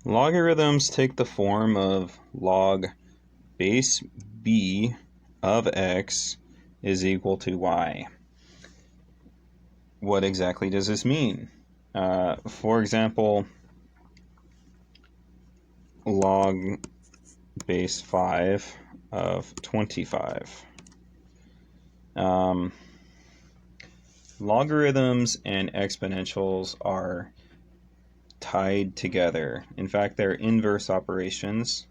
Logarithms take the form of log base b of x is equal to y. What exactly does this mean? For example, log base 5 of 25. Logarithms and exponentials are tied together. In fact, they're inverse operations.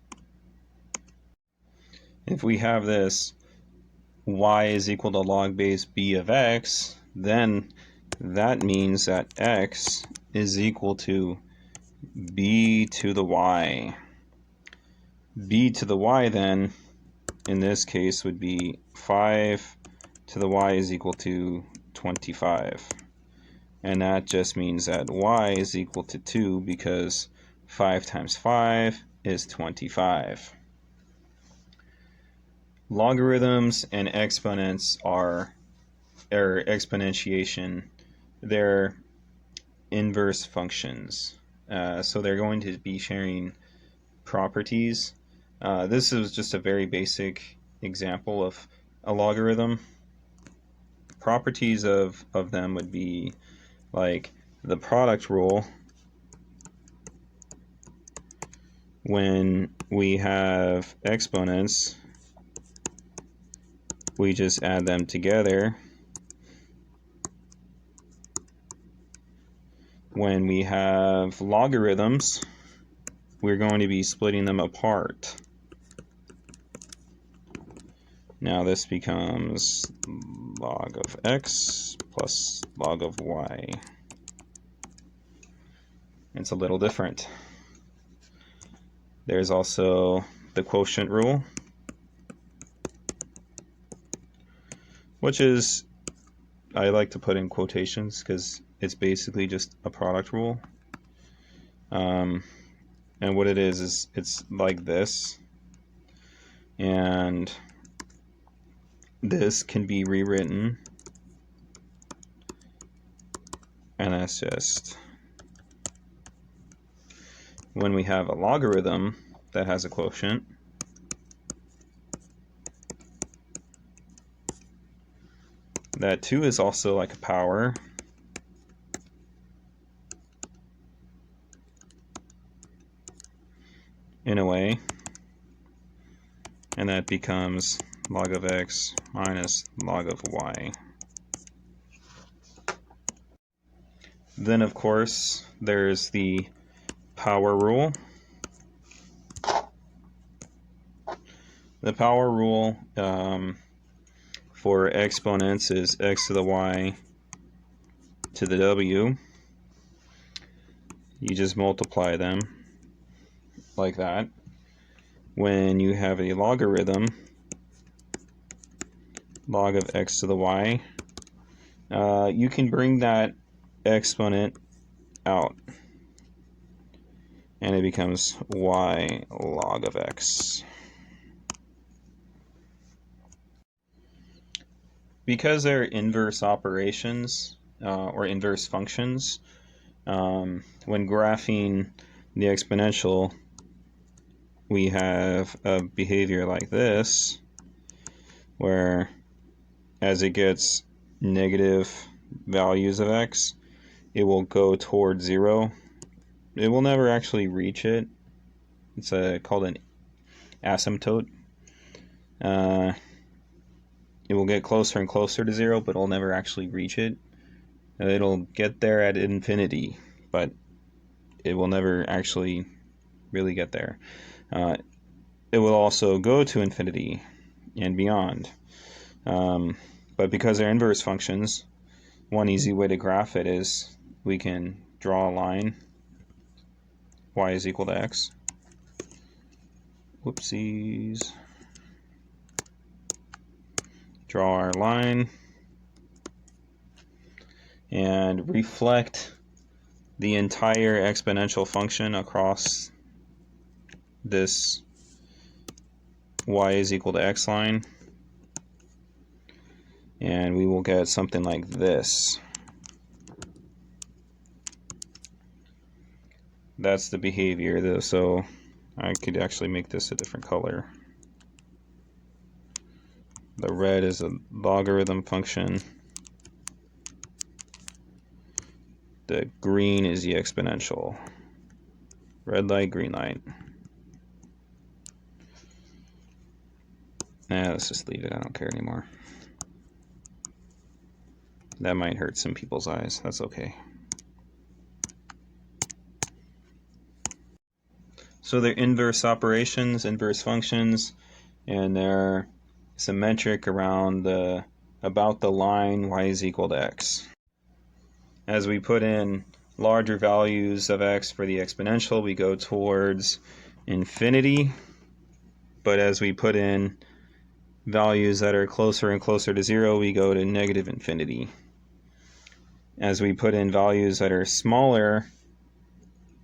If we have this y is equal to log base b of x, then that means that x is equal to b to the y. B to the y then, in this case, would be 5 to the y is equal to 25. And that just means that y is equal to 2 because 5 times 5 is 25. Logarithms and exponents are, or exponentiation, they're inverse functions. So they're going to be sharing properties. This is just a very basic example of a logarithm. Properties of them would be like the product rule. When we have exponents, we just add them together. When we have logarithms, we're going to be splitting them apart. Now this becomes log of x plus log of y. It's a little different. There's also the quotient rule, which is, I like to put in quotations because it's basically just a product rule. And what it is it's like this. And this can be rewritten. And that's just when we have a logarithm that has a quotient, that too is also like a power. In a way, and that becomes log of x minus log of y. Then of course there's the power rule. The power rule for exponents is x to the y to the w. You just multiply them like that. When you have a logarithm, log of x to the y, you can bring that exponent out and it becomes y log of x. Because they're inverse operations or inverse functions, when graphing the exponential, we have a behavior like this, where as it gets negative values of x, it will go towards 0. It will never actually reach it. It's called an asymptote. It will get closer and closer to 0, but it'll never actually reach it. It'll get there at infinity, but it will never actually really get there. It will also go to infinity and beyond. But because they're inverse functions, one easy way to graph it is we can draw a line, y is equal to x. Whoopsies. Draw our line and reflect the entire exponential function across this y is equal to x line, and we will get something like this. That's the behavior though, so I could actually make this a different color. The red is a logarithm function. The green is the exponential. Red light, green light. Let's just leave it. I don't care anymore. That might hurt some people's eyes. That's okay. So they're inverse operations, inverse functions, and they're symmetric around about the line y is equal to x. As we put in larger values of x for the exponential, we go towards infinity. But as we put in values that are closer and closer to 0, we go to negative infinity. As we put in values that are smaller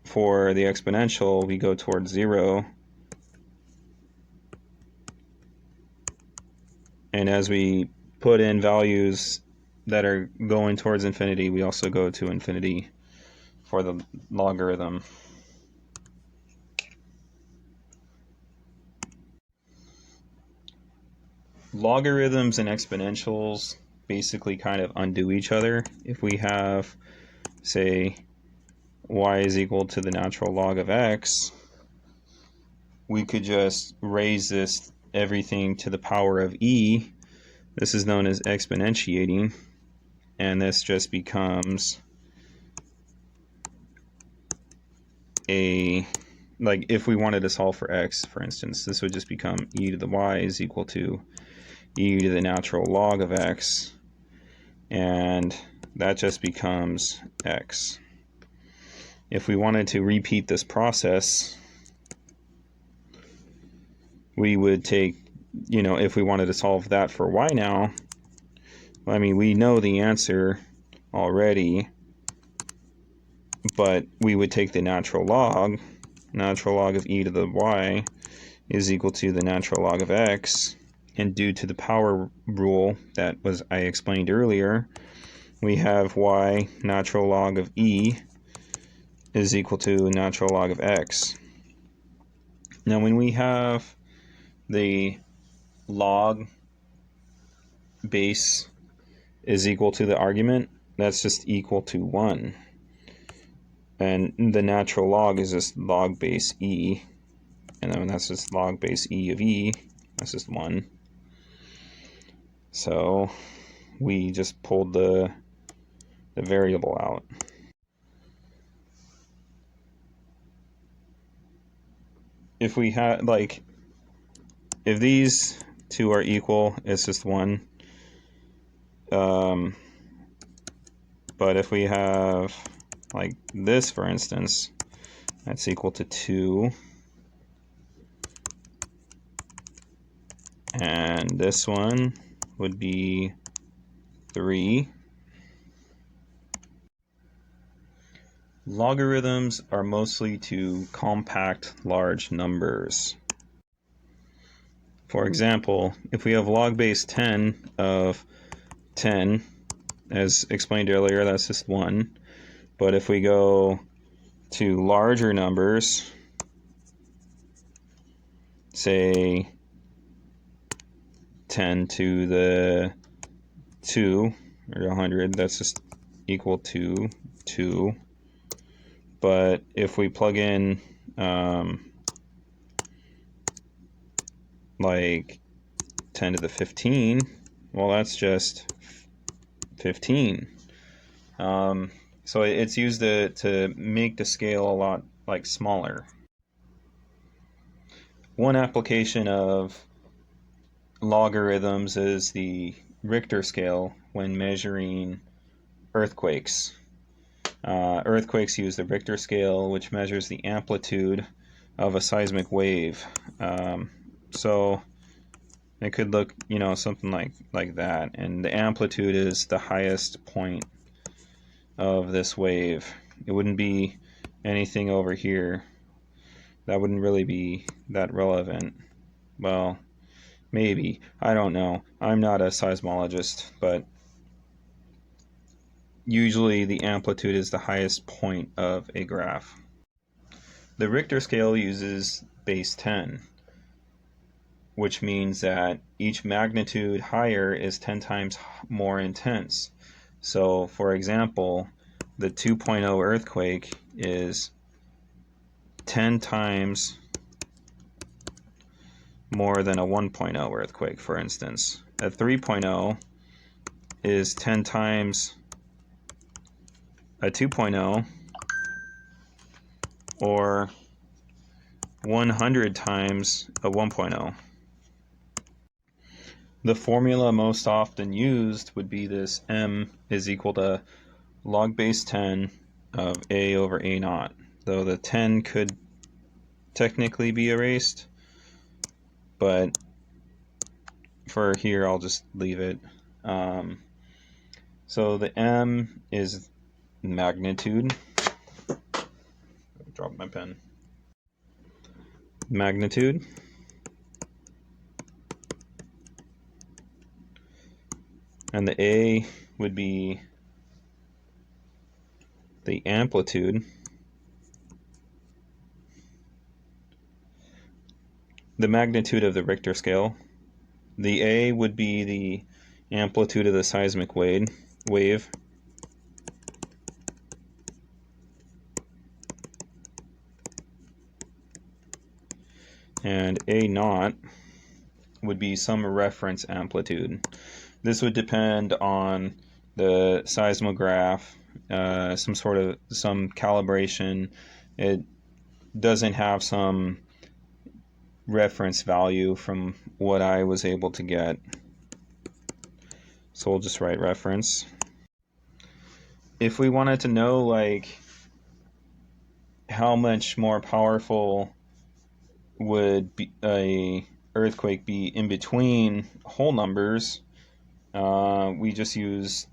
for the exponential, we go towards 0. And as we put in values that are going towards infinity, we also go to infinity for the logarithm. Logarithms and exponentials basically kind of undo each other. If we have, say, y is equal to the natural log of x, we could just raise this everything to the power of e. This is known as exponentiating, and this just becomes like if we wanted to solve for x, for instance, this would just become e to the y is equal to e to the natural log of x, and that just becomes x. If we wanted to repeat this process, we would take, if we wanted to solve that for y now, I mean, we know the answer already, but we would take the natural log of e to the y is equal to the natural log of x, and due to the power rule that I explained earlier, we have y natural log of e is equal to natural log of x. Now when we have the log base is equal to the argument, that's just equal to 1. And the natural log is just log base e, and then that's just log base e of e, that's just 1. So we just pulled the variable out. If we had, like, if these two are equal, it's just 1. But if we have, like, this, for instance, that's equal to 2. And this one would be 3. Logarithms are mostly to compact large numbers. For example, if we have log base 10 of 10, as explained earlier, that's just 1. But if we go to larger numbers, say 10 to the 2, or 100, that's just equal to 2. But if we plug in like 10 to the 15, well, that's just 15. So it's used to make the scale a lot like smaller. One application of logarithms is the Richter scale when measuring earthquakes. Earthquakes use the Richter scale, which measures the amplitude of a seismic wave. So it could look, something like that. And the amplitude is the highest point of this wave. It wouldn't be anything over here. That wouldn't really be that relevant. Well, maybe. I don't know. I'm not a seismologist, but usually the amplitude is the highest point of a graph. The Richter scale uses base 10, which means that each magnitude higher is 10 times more intense. So, for example, the 2.0 earthquake is 10 times more than a 1.0 earthquake, for instance. A 3.0 is 10 times a 2.0, or 100 times a 1.0. The formula most often used would be this m is equal to log base 10 of a over a naught, though the 10 could technically be erased, but for here I'll just leave it. So the m is magnitude. Drop my pen. Magnitude. And the a would be the amplitude. The magnitude of the Richter scale. The a would be the amplitude of the seismic wave. And a naught would be some reference amplitude. This would depend on the seismograph, some calibration. It doesn't have some reference value from what I was able to get. So we'll just write reference. If we wanted to know like how much more powerful would be a earthquake be in between whole numbers, we just use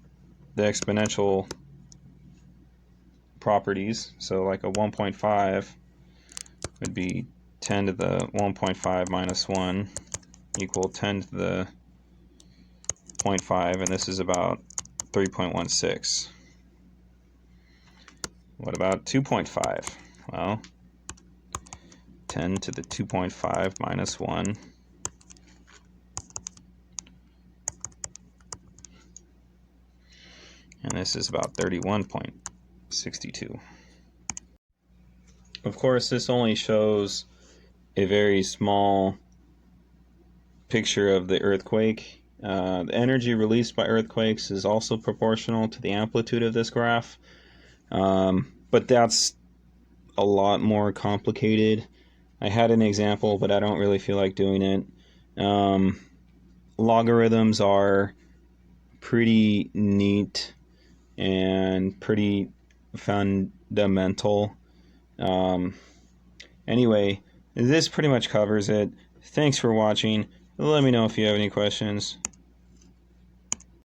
the exponential properties. So like a 1.5 would be 10 to the 1.5 minus 1 equal 10 to the 0.5, and this is about 3.16. What about 2.5? Well, 10 to the 2.5 minus 1 and this is about 31.62. Of course, this only shows a very small picture of the earthquake. The energy released by earthquakes is also proportional to the amplitude of this graph, but that's a lot more complicated. I had an example, but I don't really feel like doing it. Logarithms are pretty neat and pretty fundamental. Anyway, this pretty much covers it. Thanks for watching. Let me know if you have any questions.